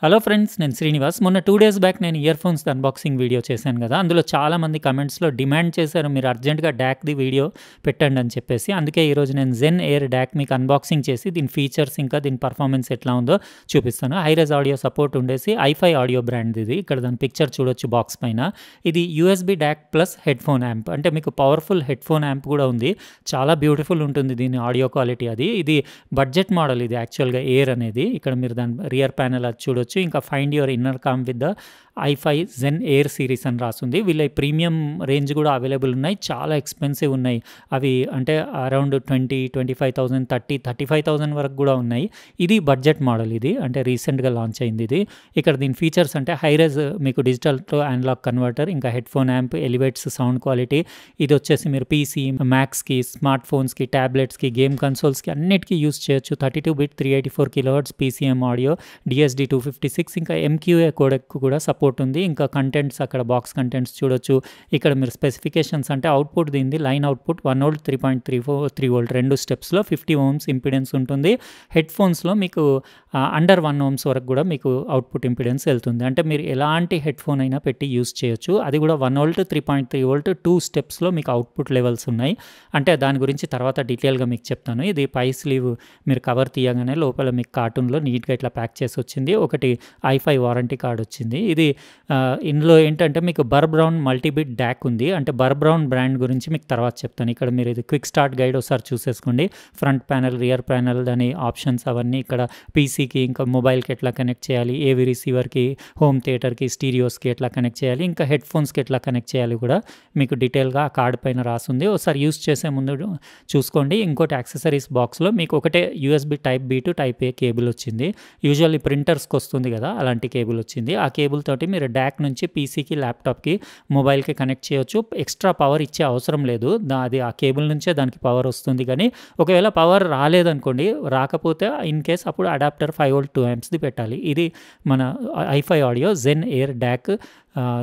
Hello friends, నేను శ్రీనివాస్. మొన్న 2 days back నేను ఇయర్‌ఫోన్స్ అన్బాక్సింగ్ వీడియో చేశాను కదా! అందులో చాలామంది కమెంట్స్‌లో డిమాండ్ చేశారు, మీరు అర్జెంట్‌గా డాక్‌ది వీడియో పెట్టండి అని చెప్పేసి. అందుకే ఈరోజు నేను జెన్ ఎయిర్ డాక్ మీకు అన్బాక్సింగ్ చేసి దీని ఫీచర్స్ ఇంకా దీని పర్ఫార్మెన్స్ ఎట్లా ఉందో చూపిస్తాను. హైరెజ్ ఆడియో సపోర్ట్ ఉండేసి ఐఫై ఆడియో బ్రాండ్‌ది ఇది. ఇక్కడ దాని పిక్చర్ చూడొచ్చు బాక్స్ పైన. ఇది USB dock plus headphone amp. అంటే మీకు పవర్‌ఫుల్ హెడ్‌ఫోన్ యాంప్ కూడా ఉంది. చాలా బ్యూటిఫుల్ ఉంటుంది దీని ఆడియో క్వాలిటీ అది. ఇది బడ్జెట్ మోడల్ ఇది యాక్చువల్‌గా ఎయిర్ అనేది. ఇక్కడ మీరు దాని రియర్ ప్యానెల్ అది చూడొచ్చు. ఇంకా find your inner calm with the iFi Zen Air series అని రాస్తుంది. వీళ్ళ ప్రీమియం రేంజ్ కూడా అవైలబుల్ ఉన్నాయి. చాలా ఎక్స్పెన్సివ్ ఉన్నాయి అవి. అంటే అరౌండ్ 25,000 35,000 వరకు కూడా ఉన్నాయి. ఇది బడ్జెట్ మోడల్ ఇది. అంటే రీసెంట్గా లాంచ్ అయింది ఇది. ఇక్కడ దీని ఫీచర్స్ అంటే హైరెజ్ మీకు డిజిటల్ టు అనలాగ్ కన్వర్టర్, ఇంకా headphone amp, elevates sound quality. ఇది వచ్చేసి మీరు పీసీ, మ్యాక్స్కి, స్మార్ట్ ఫోన్స్కి, ట్యాబ్లెట్స్కి, గేమ్ కన్సోల్స్కి అన్నిటికీ యూస్ చేయొచ్చు. 32-bit 384 kHz PCM audio, DSD 256, ఇంకా MQA కోడెక్ కూడా సపోర్ట్ ఉంది. ఇంకా కంటెంట్స్ అక్కడ బాక్స్ కంటెంట్స్ చూడొచ్చు. ఇక్కడ మీరు స్పెసిఫికేషన్స్ అంటే అవుట్పుట్ దీనిది line output 1 volt 3.3 volt 2 స్టెప్స్లో 50 ohms impedance ఉంటుంది. హెడ్ఫోన్స్లో మీకు అండర్ 1 ohms వరకు కూడా మీకు అవుట్పుట్ ఇంపిడెన్స్ వెళ్తుంది. అంటే మీరు ఎలాంటి హెడ్ఫోన్ అయినా పెట్టి యూస్ చేయొచ్చు. అది కూడా 1 వోల్ట్ 3.3 వోల్ట్ 2 స్టెప్స్లో మీకు అవుట్పుట్ లెవెల్స్ ఉన్నాయి. అంటే దాని గురించి తర్వాత డీటెయిల్గా మీకు చెప్తాను. ఇది పై స్లీవ్ మీరు కవర్ తీయగానే లోపల మీకు కార్టూన్లో నీట్గా ఇట్లా ప్యాక్ చేసి వచ్చింది. ఒకటి ఐఫై వారంటీ కార్డ్ వచ్చింది. ఇది ఇందులో ఏంటంటే మీకు బర్ బ్రౌన్ మల్టీబిట్ డాక్ ఉంది. అంటే బర్ బ్రౌన్ బ్రాండ్ గురించి మీకు తర్వాత చెప్తాను. ఇక్కడ మీరు ఇది క్విక్ స్టార్ట్ గైడ్ ఒకసారి చూసేసుకోండి. ఫ్రంట్ ప్యానెల్, రియర్ ప్యానెల్, దాని ఆప్షన్స్ అవన్నీ ఇక్కడ పీసీకి ఇంకా మొబైల్కి ఎట్లా కనెక్ట్ చేయాలి, ఏవి రిసీవర్కి, హోమ్ థియేటర్కి, స్టీరియోస్కి ఎట్లా కనెక్ట్ చేయాలి, ఇంకా హెడ్ఫోన్స్కి ఎట్లా కనెక్ట్ చేయాలి కూడా మీకు డీటెయిల్గా ఆ కార్డ్ పైన రాస్తుంది. ఒకసారి యూస్ చేసే ముందు చూసుకోండి. ఇంకోటి యాక్సెసరీస్ బాక్స్లో మీకు ఒకటే USB type B to type A cable వచ్చింది. యూజువల్లీ ప్రింటర్స్కి వస్తుంది కదా, అలాంటి కేబుల్ వచ్చింది. ఆ కేబుల్ తోటి మీరు డాక్ నుంచి పీసీకి, ల్యాప్టాప్కి, మొబైల్కి కనెక్ట్ చేయొచ్చు. ఎక్స్ట్రా పవర్ ఇచ్చే అవసరం లేదు. అది ఆ కేబుల్ నుంచే దానికి పవర్ వస్తుంది. కానీ ఒకవేళ పవర్ రాలేదనుకోండి, రాకపోతే ఇన్ కేస్ అప్పుడు అడాప్టర్ 5 వోల్ట్ 2 amps పెట్టాలి. ఇది మన ఐఫై ఆడియో జెన్ ఎయిర్ డాక్.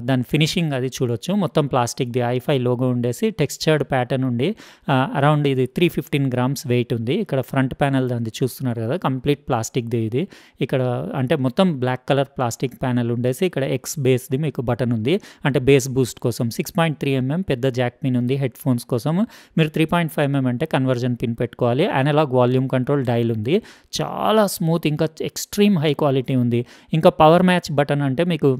దాని ఫినిషింగ్ అది చూడొచ్చు. మొత్తం ప్లాస్టిక్ది ఐఫై లోగో ఉండేసి టెక్స్చర్డ్ ప్యాటర్న్ ఉండి అరౌండ్ ఇది 315 grams వెయిట్ ఉంది. ఇక్కడ ఫ్రంట్ ప్యానెల్ దాన్ని చూస్తున్నారు కదా, కంప్లీట్ ప్లాస్టిక్ది ఇది. ఇక్కడ అంటే మొత్తం బ్లాక్ కలర్ ప్లాస్టిక్ ప్యానెల్ ఉండేసి ఇక్కడ ఎక్స్ బేస్ది మీకు బటన్ ఉంది. అంటే బేస్ బూస్ట్ కోసం 6.3 mm పెద్ద జాక్ పిన్ ఉంది. హెడ్ఫోన్స్ కోసం మీరు 3.5 mm అంటే కన్వర్జన్ పిన్ పెట్టుకోవాలి. అనలాగ్ వాల్యూమ్ కంట్రోల్ డైల్ ఉంది. చాలా స్మూత్, ఇంకా ఎక్స్ట్రీమ్ హై క్వాలిటీ ఉంది. ఇంకా పవర్ మ్యాచ్ బటన్ అంటే మీకు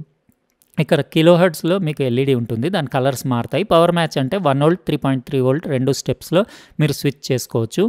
ఇక్కడ కిలోహెర్ట్స్లో మీకు ఎల్ఈడి ఉంటుంది. దాని కలర్స్ మారుతాయి. పవర్ మ్యాచ్ అంటే 1 వోల్ట్ 3.3 వోల్ట్ 2 స్టెప్స్లో మీరు స్విచ్ చేసుకోవచ్చు.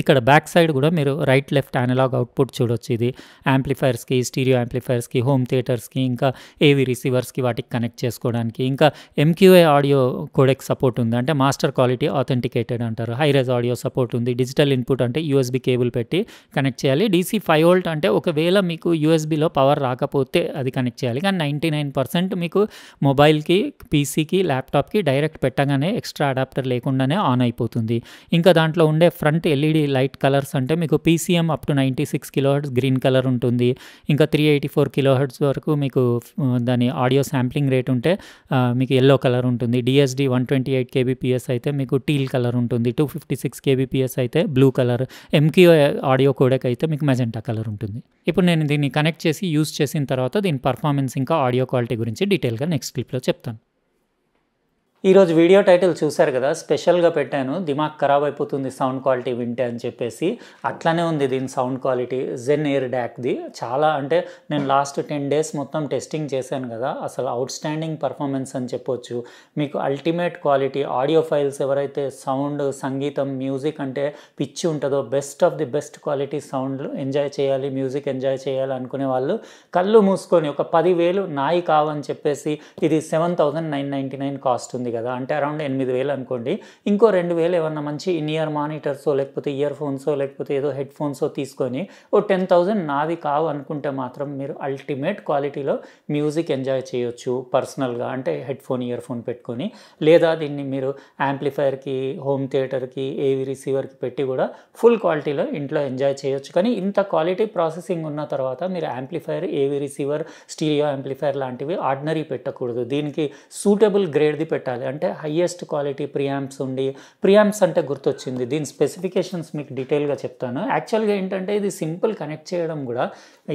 ఇక్కడ బ్యాక్ సైడ్ కూడా మీరు రైట్ లెఫ్ట్ అనలాగ్ అవుట్పుట్ చూడొచ్చు. ఇది యాంప్లిఫైర్స్కి, స్టీరియో యాంప్లిఫైర్స్కి, హోమ్ థియేటర్స్కి, ఇంకా ఏవి రిసీవర్స్కి వాటికి కనెక్ట్ చేసుకోవడానికి. ఇంకా MQA ఆడియో కోడెక్ సపోర్ట్ ఉంది. అంటే మాస్టర్ క్వాలిటీ ఆథెంటికేటెడ్ అంటారు. హైరెజ్ ఆడియో సపోర్ట్ ఉంది. డిజిటల్ ఇన్పుట్ అంటే యూఎస్బీ కేబుల్ పెట్టి కనెక్ట్ చేయాలి. DC 5 వోల్ట్ అంటే ఒకవేళ మీకు యూఎస్బీలో పవర్ రాకపోతే అది కనెక్ట్ చేయాలి. కానీ 99% మీకు మొబైల్కి, పీసీకి, ల్యాప్టాప్కి డైరెక్ట్ పెట్టగానే ఎక్స్ట్రా అడాప్టర్ లేకుండానే ఆన్ అయిపోతుంది. ఇంకా దాంట్లో ఉండే ఫ్రంట్ ఎల్ఈడి లైట్ కలర్స్ అంటే మీకు PCM up to 96 kHz green colour ఉంటుంది. ఇంకా 384 kHz వరకు మీకు దాని ఆడియో శాంప్లింగ్ రేట్ ఉంటే మీకు ఎల్లో కలర్ ఉంటుంది. DSD 128 kbps అయితే మీకు టీల్ కలర్ ఉంటుంది. 256 kbps అయితే blue colour. MQA audio codec అయితే మీకు మెజెంటా కలర్ ఉంటుంది. ఇప్పుడు నేను దీన్ని కనెక్ట్ చేసి యూస్ చేసిన తర్వాత దీని పర్ఫార్మెన్స్ ఇంకా ఆడియో క్వాలిటీ గురించి డీటెయిల్గా నెక్స్ట్ క్లిప్లో చెప్తాను. ఈరోజు వీడియో టైటిల్ చూశారు కదా, స్పెషల్గా పెట్టాను. దిమాగ్ ఖరాబ్ అయిపోతుంది సౌండ్ క్వాలిటీ వింటే అని చెప్పేసి. అట్లానే ఉంది దీని సౌండ్ క్వాలిటీ జెన్ ఎయిర్ డాక్ది. చాలా అంటే నేను లాస్ట్ 10 days మొత్తం టెస్టింగ్ చేశాను కదా, అసలు అవుట్ స్టాండింగ్ పర్ఫార్మెన్స్ అని చెప్పొచ్చు. మీకు అల్టిమేట్ క్వాలిటీ ఆడియో ఫైల్స్ ఎవరైతే సౌండ్, సంగీతం, మ్యూజిక్ అంటే పిచ్చి ఉంటుందో, best of the best quality sound enjoy చేయాలి, మ్యూజిక్ ఎంజాయ్ చేయాలి అనుకునే వాళ్ళు కళ్ళు మూసుకొని ఒక 10,000 నాయి కావని చెప్పేసి, ఇది 7,999 కాస్ట్ ఉంది కదా, అంటే అరౌండ్ 8,000 అనుకోండి. ఇంకో 2,000 ఏమన్నా మంచి ఇన్ ఇయర్ మానిటర్సో, లేకపోతే ఇయర్ ఫోన్సో, లేకపోతే ఏదో హెడ్ ఫోన్సో తీసుకొని ఓ 10,000 నావి కావు అనుకుంటే మాత్రం మీరు అల్టిమేట్ క్వాలిటీలో మ్యూజిక్ ఎంజాయ్ చేయొచ్చు పర్సనల్గా. అంటే హెడ్ ఫోన్, ఇయర్ ఫోన్ పెట్టుకొని, లేదా దీన్ని మీరు యాంప్లిఫైర్కి, హోమ్ థియేటర్కి, ఏవి రిసీవర్కి పెట్టి కూడా ఫుల్ క్వాలిటీలో ఇంట్లో ఎంజాయ్ చేయొచ్చు. కానీ ఇంత క్వాలిటీ ప్రాసెసింగ్ ఉన్న తర్వాత మీరు యాంప్లిఫైర్, ఏవి రిసీవర్, స్టీరియో యాంప్లిఫైర్ లాంటివి ఆర్డినరీ పెట్టకూడదు. దీనికి సూటబుల్ గ్రేడ్ది పెట్టాలి. ఉండాలి, అంటే హయ్యెస్ట్ క్వాలిటీ ప్రియాంప్స్ ఉండి, ప్రియాంప్స్ అంటే గుర్తొచ్చింది, దీని స్పెసిఫికేషన్స్ మీకు డీటెయిల్గా చెప్తాను. యాక్చువల్గా ఏంటంటే ఇది సింపుల్ కనెక్ట్ చేయడం కూడా,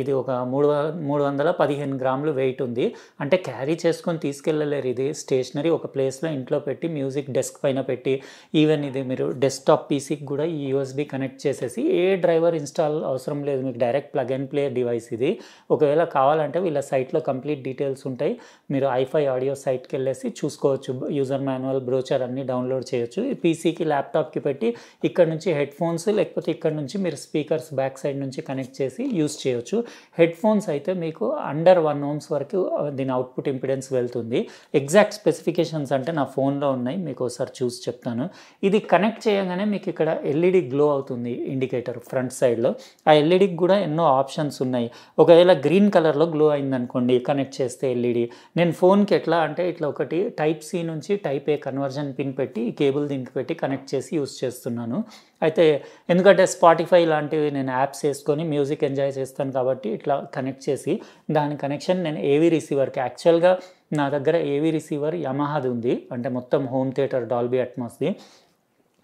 ఇది ఒక 315 గ్రాములు వెయిట్ ఉంది, అంటే క్యారీ చేసుకొని తీసుకెళ్ళలేరు. ఇది స్టేషనరీ ఒక ప్లేస్లో ఇంట్లో పెట్టి మ్యూజిక్ డెస్క్ పైన పెట్టి, ఈవెన్ ఇది మీరు డెస్క్టాప్ పీసీకి కూడా ఈ యూఎస్బి కనెక్ట్ చేసేసి, ఏ డ్రైవర్ ఇన్స్టాల్ అవసరం లేదు, మీకు direct plug and play device ఇది. ఒకవేళ కావాలంటే వీళ్ళ సైట్లో కంప్లీట్ డీటెయిల్స్ ఉంటాయి, మీరు ఐఫై ఆడియో సైట్కి వెళ్ళేసి చూసుకోవచ్చు, యూజర్ మాన్యువల్ బ్రోచర్ అన్ని డౌన్లోడ్ చేయొచ్చు. ఈ పీసీకి ల్యాప్టాప్కి పెట్టి ఇక్కడ నుంచి హెడ్ ఫోన్స్, లేకపోతే ఇక్కడ నుంచి మీరు స్పీకర్స్ బ్యాక్ సైడ్ నుంచి కనెక్ట్ చేసి యూస్ చేయొచ్చు. హెడ్ ఫోన్స్ అయితే మీకు అండర్ 1 ohms వరకు దీని అవుట్పుట్ ఇంపిడెన్స్ వెళ్తుంది. ఎగ్జాక్ట్ స్పెసిఫికేషన్స్ అంటే నా ఫోన్లో ఉన్నాయి, మీకు ఒకసారి చూసి చెప్తాను. ఇది కనెక్ట్ చేయగానే మీకు ఇక్కడ ఎల్ఈడి గ్లో అవుతుంది, ఇండికేటర్ ఫ్రంట్ సైడ్లో. ఆ ఎల్ఈడికి కూడా ఎన్నో ఆప్షన్స్ ఉన్నాయి. ఒకవేళ గ్రీన్ కలర్లో గ్లో అయిందనుకోండి కనెక్ట్ చేస్తే ఎల్ఈడి, నేను ఫోన్కి ఎట్లా అంటే ఇట్లా ఒకటి టైప్ సి నుంచి టైప్ ఏ కన్వర్జన్ పిన్ పెట్టి ఈ కేబుల్ దీనికి పెట్టి కనెక్ట్ చేసి యూస్ చేస్తున్నాను. అయితే ఎందుకంటే స్పాటిఫై లాంటివి నేను యాప్స్ వేసుకొని మ్యూజిక్ ఎంజాయ్ చేస్తాను కాబట్టి ఇట్లా కనెక్ట్ చేసి, దాని కనెక్షన్ నేను ఏవీ రిసీవర్కి, యాక్చువల్గా నా దగ్గర ఏవీ రిసీవర్ యమహాది ఉంది, అంటే మొత్తం హోమ్ థియేటర్ డాల్బీ అట్మాస్ది.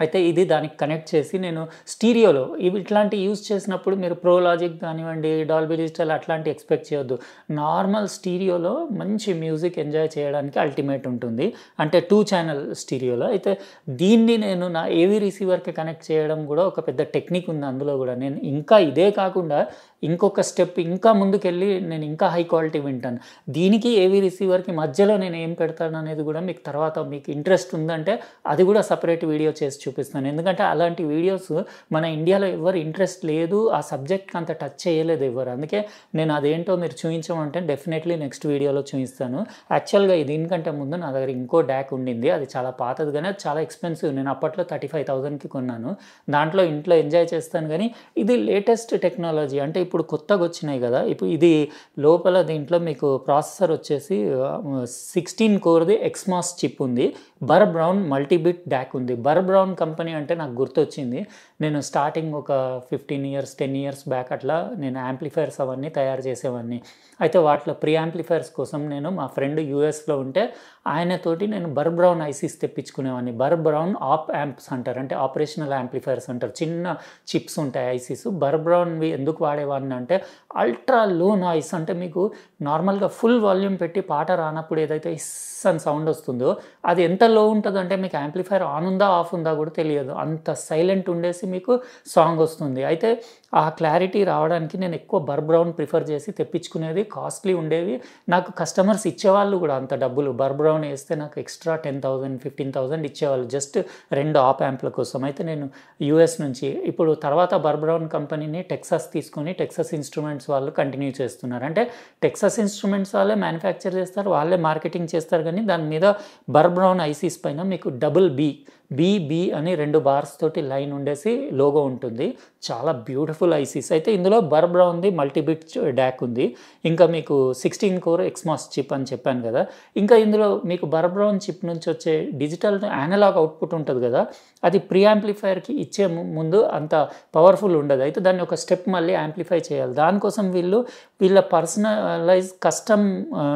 అయితే ఇది దానికి కనెక్ట్ చేసి నేను స్టీరియోలో ఇట్లాంటి యూజ్ చేసినప్పుడు మీరు ప్రో లాజిక్ కానివ్వండి, డాల్బీ డిజిటల్ అట్లాంటి ఎక్స్పెక్ట్ చేయొద్దు. నార్మల్ స్టీరియోలో మంచి మ్యూజిక్ ఎంజాయ్ చేయడానికి అల్టిమేట్ ఉంటుంది, అంటే 2 ఛానల్ స్టీరియోలో. అయితే దీన్ని నేను నా ఏవీ రిసీవర్కి కనెక్ట్ చేయడం కూడా ఒక పెద్ద టెక్నిక్ ఉంది అందులో కూడా. నేను ఇంకా ఇదే కాకుండా ఇంకొక స్టెప్ ఇంకా ముందుకెళ్ళి నేను ఇంకా హై క్వాలిటీ వింటాను. దీనికి ఏవీ రిసీవర్కి మధ్యలో నేను ఏం పెడతాను అనేది కూడా మీకు తర్వాత, మీకు ఇంట్రెస్ట్ ఉందంటే అది కూడా సపరేట్ వీడియో చేసి చూపిస్తాను. ఎందుకంటే అలాంటి వీడియోస్ మన ఇండియాలో ఎవరు ఇంట్రెస్ట్ లేదు, ఆ సబ్జెక్ట్కి అంత టచ్ చేయలేదు ఎవరు. అందుకే నేను అదేంటో మీరు చూపించమంటే డెఫినెట్లీ నెక్స్ట్ వీడియోలో చూపిస్తాను. యాక్చువల్గా దీనికంటే ముందు నా దగ్గర ఇంకో డాక్ ఉండింది, అది చాలా పాతది కానీ అది చాలా ఎక్స్పెన్సివ్. నేను అప్పట్లో 35,000కి కొన్నాను. దాంట్లో ఇంట్లో ఎంజాయ్ చేస్తాను, కానీ ఇది లేటెస్ట్ టెక్నాలజీ, అంటే ఇప్పుడు కొత్తగా వచ్చినాయి కదా. ఇప్పుడు ఇది లోపల దీంట్లో మీకు ప్రాసెసర్ వచ్చేసి 16 కోర్ది ఎక్స్మాస్ చిప్ ఉంది, బర్ బ్రౌన్ మల్టీబిట్ డాక్ ఉంది. బర్ బ్రౌన్ కంపెనీ అంటే నాకు గుర్తొచ్చింది, నేను స్టార్టింగ్ ఒక 15 years 10 years బ్యాక్ అట్లా నేను యాంప్లిఫైర్స్ అవన్నీ తయారు చేసేవాడిని. అయితే వాటిలో ప్రీ యాంప్లిఫైర్స్ కోసం నేను మా ఫ్రెండ్ యూఎస్లో ఉంటే ఆయనతోటి నేను బర్ బ్రౌన్ ఐసీస్ తెప్పించుకునేవాడిని. బర్ బ్రౌన్ ఆప్ యాంప్స్ అంటారు, అంటే ఆపరేషనల్ యాంప్లిఫైర్స్ అంటారు, చిన్న చిప్స్ ఉంటాయి ఐసీస్. బర్ బ్రౌన్వి ఎందుకు వాడేవాడిని అంటే అల్ట్రా లో నాయిస్, అంటే మీకు నార్మల్గా ఫుల్ వాల్యూమ్ పెట్టి పాట రానప్పుడు ఏదైతే ఇస్ అని సౌండ్ వస్తుందో అది ఎంత లో ఉంటుందంటే మీకు యాంప్లిఫైర్ ఆన్ ఉందా ఆఫ్ ఉందా కూడా తెలియదు, అంత సైలెంట్ ఉండేసి మీకు సాంగ్ వస్తుంది. అయితే ఆ క్లారిటీ రావడానికి నేను ఎక్కువ బర్ బ్రౌన్ ప్రిఫర్ చేసి తెప్పించుకునేది, కాస్ట్లీ ఉండేవి. నాకు కస్టమర్స్ ఇచ్చేవాళ్ళు కూడా అంత డబ్బులు, బర్ బ్రౌన్ వేస్తే నాకు ఎక్స్ట్రా 10,000 15,000 ఇచ్చేవాళ్ళు జస్ట్ 2 ఆప్ యాంప్ల కోసం. అయితే నేను యూఎస్ నుంచి ఇప్పుడు తర్వాత బర్ బ్రౌన్ కంపెనీని టెక్సాస్ తీసుకొని టెక్సాస్ ఇన్స్ట్రుమెంట్స్ వాళ్ళు కంటిన్యూ చేస్తున్నారు. అంటే టెక్సాస్ ఇన్స్ట్రుమెంట్స్ వాళ్ళే మ్యానుఫ్యాక్చర్ చేస్తారు, వాళ్ళే మార్కెటింగ్ చేస్తారు, కానీ దాని మీద బర్ బ్రౌన్ ఐసీస్ పైన మీకు డబుల్ బి అని 2 bars తోటి లైన్ ఉండేసి లోగో ఉంటుంది. చాలా బ్యూటిఫుల్ ఐసీస్. అయితే ఇందులో బర్ బ్రౌన్ది మల్టీబిట్ డాక్ ఉంది, ఇంకా మీకు 16 కోర్ ఎక్స్మాస్ చిప్ అని చెప్పాను కదా. ఇంకా ఇందులో మీకు బర్ బ్రౌన్ చిప్ నుంచి వచ్చే డిజిటల్ అనలాగ్ అవుట్పుట్ ఉంటుంది కదా, అది ప్రీ యాంప్లిఫైర్కి ఇచ్చే ముందు అంత పవర్ఫుల్ ఉండదు. అయితే దాన్ని ఒక స్టెప్ మళ్ళీ యాంప్లిఫై చేయాలి. దానికోసం వీళ్ళ personalize custom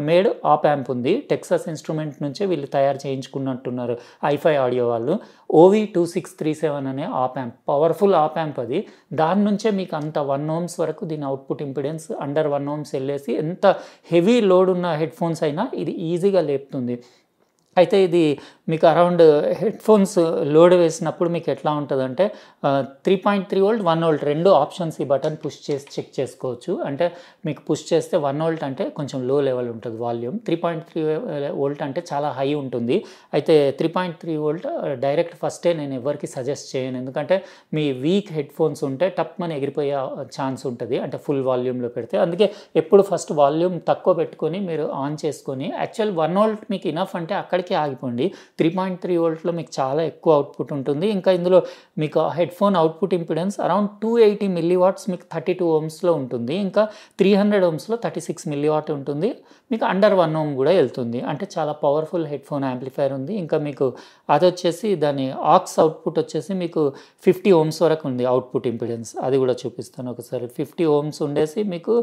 made op amp ఉంది, టెక్సాస్ ఇన్స్ట్రుమెంట్ నుంచే వీళ్ళు తయారు చేయించుకున్నట్టున్నారు ఐఫై ఆడియో వాళ్ళు. OV2637 అనే op amp, powerful op amp అది. దాని నుంచే మీకు అంత 1 ohms వరకు దీని అవుట్పుట్ ఇంపిడెన్స్ అండర్ 1 ohms వెళ్ళేసి ఎంత హెవీ లోడ్ ఉన్న హెడ్ ఫోన్స్ అయినా ఇది ఈజీగా లేపుతుంది. అయితే ఇది మీకు అరౌండ్ హెడ్ ఫోన్స్ లోడ్ వేసినప్పుడు మీకు ఎట్లా ఉంటుందంటే 3.3 volt 1 volt 2 ఆప్షన్స్ ఈ బటన్ పుష్ చేసి చెక్ చేసుకోవచ్చు. అంటే మీకు పుష్ చేస్తే 1 volt అంటే కొంచెం లో లెవెల్ ఉంటుంది వాల్యూమ్, 3.3 volt అంటే చాలా హై ఉంటుంది. అయితే 3.3 volt డైరెక్ట్ ఫస్టే నేను ఎవరికి సజెస్ట్ చేయను, ఎందుకంటే మీ వీక్ హెడ్ ఫోన్స్ ఉంటే టప్మని ఎగిరిపోయే ఛాన్స్ ఉంటుంది, అంటే ఫుల్ వాల్యూమ్లో పెడితే. అందుకే ఎప్పుడు ఫస్ట్ వాల్యూమ్ తక్కువ పెట్టుకొని మీరు ఆన్ చేసుకొని, యాక్చువల్ 1 volt మీకు ఇనఫ్ అంటే అక్కడికి ఆగిపోండి. 3.3 voltలో మీకు చాలా ఎక్కువ అవుట్పుట్ ఉంటుంది. ఇంకా ఇందులో మీకు head phone output impedance around 280 milliwatts మీకు 32 ohmsలో ఉంటుంది. ఇంకా 300 ohmsలో 36 milliwatt ఉంటుంది. మీకు అండర్ 1 ohm కూడా వెళ్తుంది, అంటే చాలా పవర్ఫుల్ హెడ్ ఫోన్ యాంప్లిఫైర్ ఉంది. ఇంకా మీకు అది వచ్చేసి దాని ఆక్స్ అవుట్పుట్ వచ్చేసి మీకు 50 ohms వరకు ఉంది అవుట్పుట్ ఇంపిడెన్స్, అది కూడా చూపిస్తాను ఒకసారి. 50 ohms ఉండేసి మీకు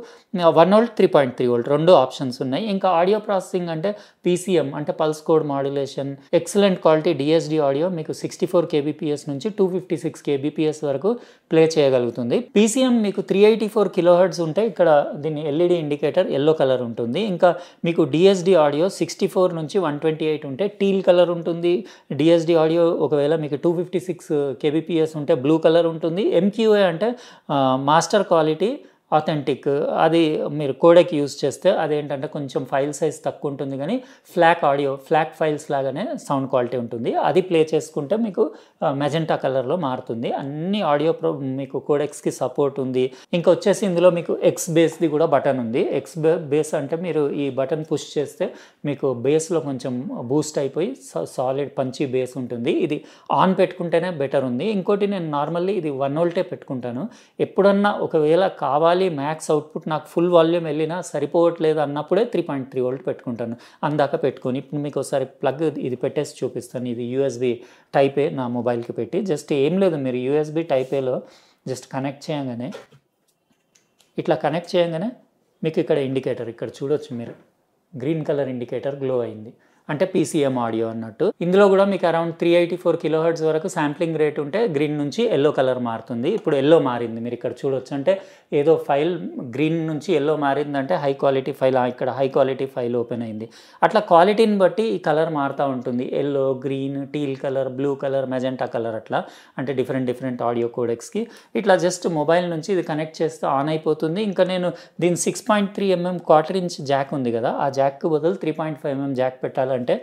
1 volt 3.3 volt 2 ఆప్షన్స్ ఉన్నాయి. ఇంకా ఆడియో ప్రాసెసింగ్ అంటే PCM అంటే pulse code modulation, excellent quality DSD audio మీకు 64 kbps నుంచి 256 kbps వరకు ప్లే చేయగలుగుతుంది. పీసీఎం మీకు 384 kHz ఉంటే ఇక్కడ దీని ఎల్ఈడి ఇండికేటర్ ఎల్లో కలర్ ఉంటుంది. ఇంకా మీకు డిఎస్డి ఆడియో 64 నుంచి 128 ఉంటే టీల్ కలర్ ఉంటుంది. డిఎస్డి ఆడియో ఒకవేళ మీకు 256 kbps ఉంటే బ్లూ కలర్ ఉంటుంది. ఎంక్యూఏ అంటే మాస్టర్ క్వాలిటీ ఆథెంటిక్, అది మీరు కోడెక్ యూజ్ చేస్తే అదేంటంటే కొంచెం ఫైల్ సైజ్ తక్కువ ఉంటుంది, కానీ ఫ్లాక్ ఫైల్స్ లాగానే సౌండ్ క్వాలిటీ ఉంటుంది. అది ప్లే చేసుకుంటే మీకు మెజెంటా కలర్లో మారుతుంది. అన్ని ఆడియో మీకు కోడెక్స్కి సపోర్ట్ ఉంది. ఇంకా వచ్చేసి ఇందులో మీకు ఎక్స్ బేస్ది కూడా బటన్ ఉంది. ఎక్స్ బేస్ అంటే మీరు ఈ బటన్ పుష్ చేస్తే మీకు బేస్లో కొంచెం బూస్ట్ అయిపోయి సాలిడ్ పంచీ బేస్ ఉంటుంది. ఇది ఆన్ పెట్టుకుంటేనే బెటర్ ఉంది. ఇంకోటి నేను నార్మల్లీ ఇది 1 వోల్టే పెట్టుకుంటాను. ఎప్పుడన్నా ఒకవేళ కావాలి మ్యాక్స్ అవుట్పుట్ నాకు ఫుల్ వాల్యూమ్ వెళ్ళినా సరిపోవట్లేదు అన్నప్పుడే 3.3 వోల్ట్ పెట్టుకుంటాను. అందాక పెట్టుకొని ఇప్పుడు మీకు ఒకసారి ప్లగ్ ఇది పెట్టేసి చూపిస్తాను. ఇది యూఎస్బి టైప్ ఏ నా మొబైల్కి పెట్టి జస్ట్ ఏం లేదు, మీరు యూఎస్బి టైప్ ఏలో జస్ట్ కనెక్ట్ చేయగానే ఇట్లా కనెక్ట్ చేయగానే మీకు ఇక్కడ ఇండికేటర్ ఇక్కడ చూడొచ్చు, మీరు గ్రీన్ కలర్ ఇండికేటర్ గ్లో అయింది అంటే పీసీఎం ఆడియో అన్నట్టు. ఇందులో కూడా మీకు అరౌండ్ 384 kHz వరకు శాంప్లింగ్ రేట్ ఉంటే గ్రీన్ నుంచి ఎల్లో కలర్ మారుతుంది. ఇప్పుడు ఎల్లో మారింది, మీరు ఇక్కడ చూడొచ్చు. అంటే ఏదో ఫైల్ గ్రీన్ నుంచి ఎల్లో మారిందంటే హై క్వాలిటీ ఫైల్, ఇక్కడ హై క్వాలిటీ ఫైల్ ఓపెన్ అయింది. అట్లా క్వాలిటీని బట్టి ఈ కలర్ మారుతూ ఉంటుంది. Yellow, green, teal colour, blue colour, magenta colour, అట్లా అంటే డిఫరెంట్ ఆడియో కోడెక్స్కి ఇట్లా జస్ట్ మొబైల్ నుంచి ఇది కనెక్ట్ చేస్తే ఆన్ అయిపోతుంది. ఇంకా నేను దీని 6.3 mm 1/4 inch జాక్ ఉంది కదా, ఆ జాక్కి బదులు 3.5 mm జాక్ పెట్టాలి అంటే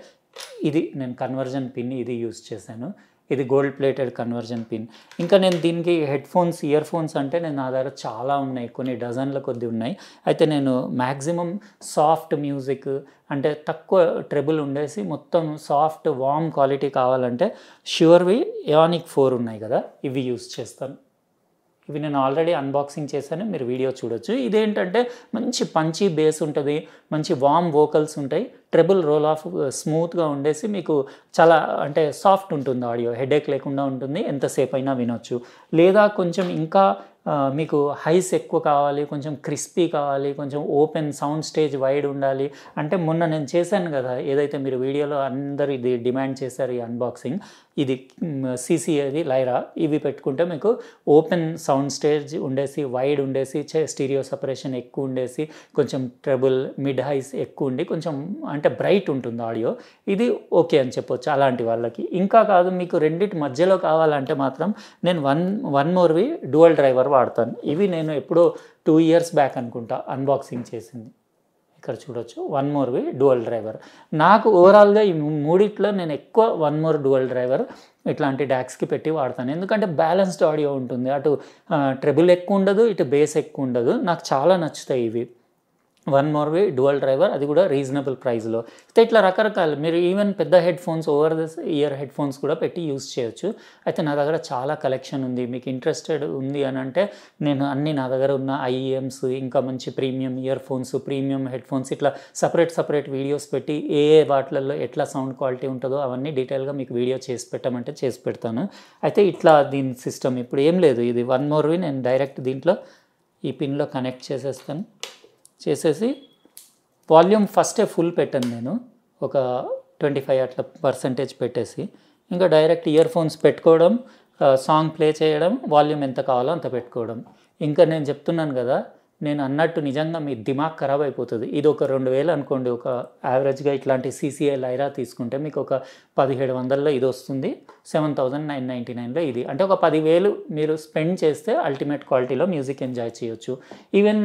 ఇది నేను కన్వర్జన్ పిన్ ఇది యూజ్ చేశాను. ఇది గోల్డ్ ప్లేటెడ్ కన్వర్జన్ పిన్. ఇంకా నేను దీనికి ఇయర్ ఫోన్స్ అంటే నేను నా దగ్గర చాలా ఉన్నాయి, కొన్ని డజన్ల కొద్ది ఉన్నాయి. అయితే నేను మ్యాక్సిమం సాఫ్ట్ మ్యూజిక్ అంటే తక్కువ ట్రెబుల్ ఉండేసి మొత్తం సాఫ్ట్ వార్మ్ క్వాలిటీ కావాలంటే ష్యూర్వి ఎయానిక్ 4 ఉన్నాయి కదా, ఇవి యూజ్ చేస్తాను. ఇవి నేను ఆల్రెడీ అన్బాక్సింగ్ చేశాను, మీరు వీడియో చూడొచ్చు. ఇదేంటంటే మంచి పంచీ బేస్ ఉంటుంది, మంచి వార్మ్ వోకల్స్ ఉంటాయి, ట్రెబుల్ రోల్ ఆఫ్ స్మూత్గా ఉండేసి మీకు చాలా అంటే సాఫ్ట్ ఉంటుంది ఆడియో, హెడేక్ లేకుండా ఉంటుంది, ఎంతసేపు అయినా వినొచ్చు. లేదా కొంచెం ఇంకా మీకు హైస్ ఎక్కువ కావాలి, కొంచెం క్రిస్పీ కావాలి, కొంచెం ఓపెన్ సౌండ్ స్టేజ్ వైడ్ ఉండాలి అంటే మొన్న నేను చేశాను కదా, ఏదైతే మీరు వీడియోలో అందరు ఇది డిమాండ్ చేశారు ఈ అన్బాక్సింగ్, ఇది సిసిఏది లైరా, ఇవి పెట్టుకుంటే మీకు ఓపెన్ సౌండ్ స్టేజ్ ఉండేసి వైడ్ ఉండేసి స్టీరియో సపరేషన్ ఎక్కువ ఉండేసి కొంచెం ట్రెబుల్ మిడ్ హైస్ ఎక్కువ ఉండి కొంచెం అంటే బ్రైట్ ఉంటుంది ఆడియో, ఇది ఓకే అని చెప్పొచ్చు అలాంటి వాళ్ళకి. ఇంకా కాదు మీకు రెండింటి మధ్యలో కావాలంటే మాత్రం నేను వన్ మోర్వి డ్యువల్ డ్రైవర్ వాడతాను. ఇవి నేను ఎప్పుడో 2 years బ్యాక్ అనుకుంటా అన్బాక్సింగ్ చేసింది, ఇక్కడ చూడొచ్చు. వన్ మోర్వి డ్యువల్ డ్రైవర్. నాకు ఓవరాల్గా ఈ మూడిట్లో నేను ఎక్కువ వన్ మోర్ డ్యువల్ డ్రైవర్ ఇట్లాంటి డాక్స్కి పెట్టి వాడతాను. ఎందుకంటే బ్యాలెన్స్డ్ ఆడియో ఉంటుంది, అటు ట్రెబుల్ ఎక్కువ ఉండదు, ఇటు బేస్ ఎక్కువ ఉండదు. నాకు చాలా నచ్చుతాయి ఇవి వన్ మోర్వి డ్యువల్ డ్రైవర్, అది కూడా రీజనబుల్ ప్రైస్లో. అయితే ఇట్లా రకరకాలు మీరు ఈవెన్ పెద్ద head phones over the year head phones కూడా పెట్టి యూజ్ చేయొచ్చు. అయితే నా దగ్గర చాలా కలెక్షన్ ఉంది, మీకు ఇంట్రెస్టెడ్ ఉంది అని అంటే నేను అన్నీ నా దగ్గర ఉన్న IEMs ఇంకా మంచి premium ear phones, premium head phones ఇట్లా సపరేట్ వీడియోస్ పెట్టి ఏ వాటిలలో ఎట్లా సౌండ్ క్వాలిటీ ఉంటుందో అవన్నీ డీటెయిల్గా మీకు వీడియో చేసి పెట్టమంటే చేసి పెడతాను. అయితే ఇట్లా దీని సిస్టమ్ ఇప్పుడు ఏం లేదు, ఇది వన్ మోర్వి నేను డైరెక్ట్ దీంట్లో ఈ పిన్లో కనెక్ట్ చేసేసి వాల్యూమ్ ఫస్టే ఫుల్ పెట్టాను నేను, ఒక 25 అట్లా % పెట్టేసి ఇంకా డైరెక్ట్ ఇయర్ ఫోన్స్ పెట్టుకోవడం, సాంగ్ ప్లే చేయడం, వాల్యూమ్ ఎంత కావాలో అంత పెట్టుకోవడం. ఇంకా నేను చెప్తున్నాను కదా, నేను అన్నట్టు నిజంగా మీ దిమాగ్ ఖరాబ్ అయిపోతుంది. ఇది ఒక 2000 అనుకోండి, ఒక యావరేజ్గా ఇట్లాంటి CCA లైరా తీసుకుంటే మీకు ఒక 1700లో ఇది వస్తుంది, 7999లో ఇది. అంటే ఒక 10,000 మీరు స్పెండ్ చేస్తే అల్టిమేట్ క్వాలిటీలో మ్యూజిక్ ఎంజాయ్ చేయొచ్చు. ఈవెన్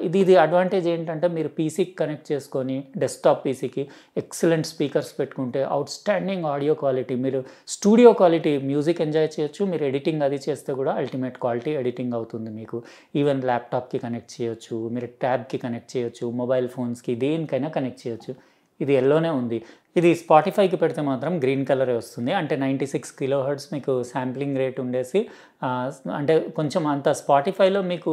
ఇది అడ్వాంటేజ్ ఏంటంటే మీరు పీసీకి కనెక్ట్ చేసుకొని డెస్క్టాప్ పీసీకి ఎక్సలెంట్ స్పీకర్స్ పెట్టుకుంటే అవుట్ స్టాండింగ్ ఆడియో క్వాలిటీ, మీరు స్టూడియో క్వాలిటీ మ్యూజిక్ ఎంజాయ్ చేయొచ్చు. మీరు ఎడిటింగ్ అది చేస్తే కూడా అల్టిమేట్ క్వాలిటీ ఎడిటింగ్ అవుతుంది మీకు. ఈవెన్ ల్యాప్టాప్కి కనెక్ట్ చేయొచ్చు, మీరు ట్యాబ్కి కనెక్ట్ చేయొచ్చు, మొబైల్ ఫోన్స్కి దేనికైనా కనెక్ట్ చేయొచ్చు. ఇది ఎల్లోనే ఉంది. ఇది స్పాటిఫైకి పెడితే మాత్రం గ్రీన్ కలరే వస్తుంది. అంటే 96 kHz మీకు శాంప్లింగ్ రేట్ ఉండేసి, అంటే కొంచెం అంత స్పాటిఫైలో మీకు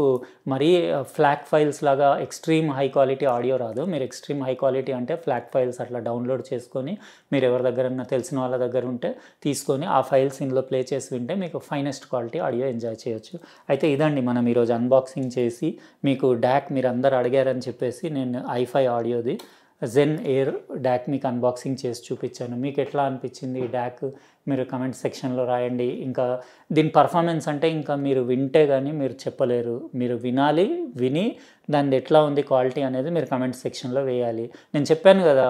మరీ ఫ్లాక్ ఫైల్స్ లాగా ఎక్స్ట్రీమ్ హై క్వాలిటీ ఆడియో రాదు. మీరు ఎక్స్ట్రీమ్ హై క్వాలిటీ అంటే ఫ్లాక్ ఫైల్స్ అట్లా డౌన్లోడ్ చేసుకొని మీరు ఎవరి దగ్గరన్నా తెలిసిన వాళ్ళ దగ్గర ఉంటే తీసుకొని ఆ ఫైల్స్ ఇందులో ప్లే చేసి వింటే మీకు ఫైనెస్ట్ క్వాలిటీ ఆడియో ఎంజాయ్ చేయొచ్చు. అయితే ఇదండి మనం ఈరోజు అన్బాక్సింగ్ చేసి మీకు డాక్ మీరు అందరు అడిగారని చెప్పేసి నేను i5 ఆడియోది జెన్ ఎయిర్ డాక్ మీకు అన్బాక్సింగ్ చేసి చూపించాను. మీకు ఎట్లా అనిపించింది ఈ డాక్ మీరు కమెంట్ సెక్షన్లో రాయండి. ఇంకా దీని పర్ఫార్మెన్స్ అంటే ఇంకా మీరు వింటే కానీ మీరు చెప్పలేరు. మీరు వినాలి, విని దానిది ఎట్లా ఉంది క్వాలిటీ అనేది మీరు కమెంట్ సెక్షన్లో వేయాలి. నేను చెప్పాను కదా,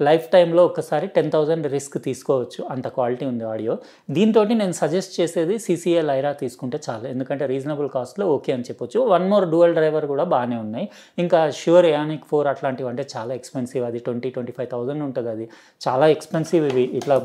లైఫ్ టైంలో ఒక్కసారి 10,000 రిస్క్ తీసుకోవచ్చు, అంత క్వాలిటీ ఉంది ఆడియో. దీంతో నేను సజెస్ట్ చేసేది CCA లైరా తీసుకుంటే చాలు, ఎందుకంటే రీజనబుల్ కాస్ట్లో ఓకే అని చెప్పొచ్చు. వన్ మోర్ డ్యూయల్ డ్రైవర్ కూడా బాగానే ఉన్నాయి. ఇంకా ష్యూర్ యానిక్ 4 అట్లాంటివి అంటే చాలా ఎక్స్పెన్సివ్, అది 20-25,000 ఉంటుంది. అది చాలా ఎక్స్పెన్సివ్. ఇవి ఇట్లా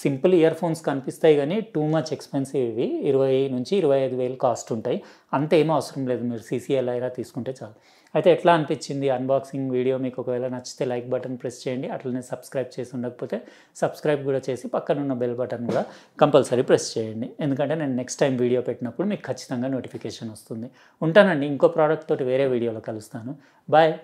సింపుల్ ఇయర్ ఫోన్స్ కనిపిస్తాయి కానీ టూ మచ్ ఎక్స్పెన్సివ్. ఇవి 20,000-25,000 కాస్ట్ ఉంటాయి. అంత ఏమీ అవసరం లేదు, మీరు CCA లైరా తీసుకుంటే చాలు. అయితే ఎట్లా అనిపించింది అన్బాక్సింగ్ వీడియో? మీకు ఒకవేళ నచ్చితే లైక్ బటన్ ప్రెస్ చేయండి. అట్లనే సబ్స్క్రైబ్ చేసి ఉండకపోతే సబ్స్క్రైబ్ కూడా చేసి పక్కన ఉన్న బెల్ బటన్ కూడా కంపల్సరీ ప్రెస్ చేయండి, ఎందుకంటే నేను నెక్స్ట్ టైం వీడియో పెట్టినప్పుడు మీకు ఖచ్చితంగా నోటిఫికేషన్ వస్తుంది. ఉంటానండి, ఇంకో ప్రోడక్ట్ తోటి వేరే వీడియోలో కలుస్తాను. బాయ్.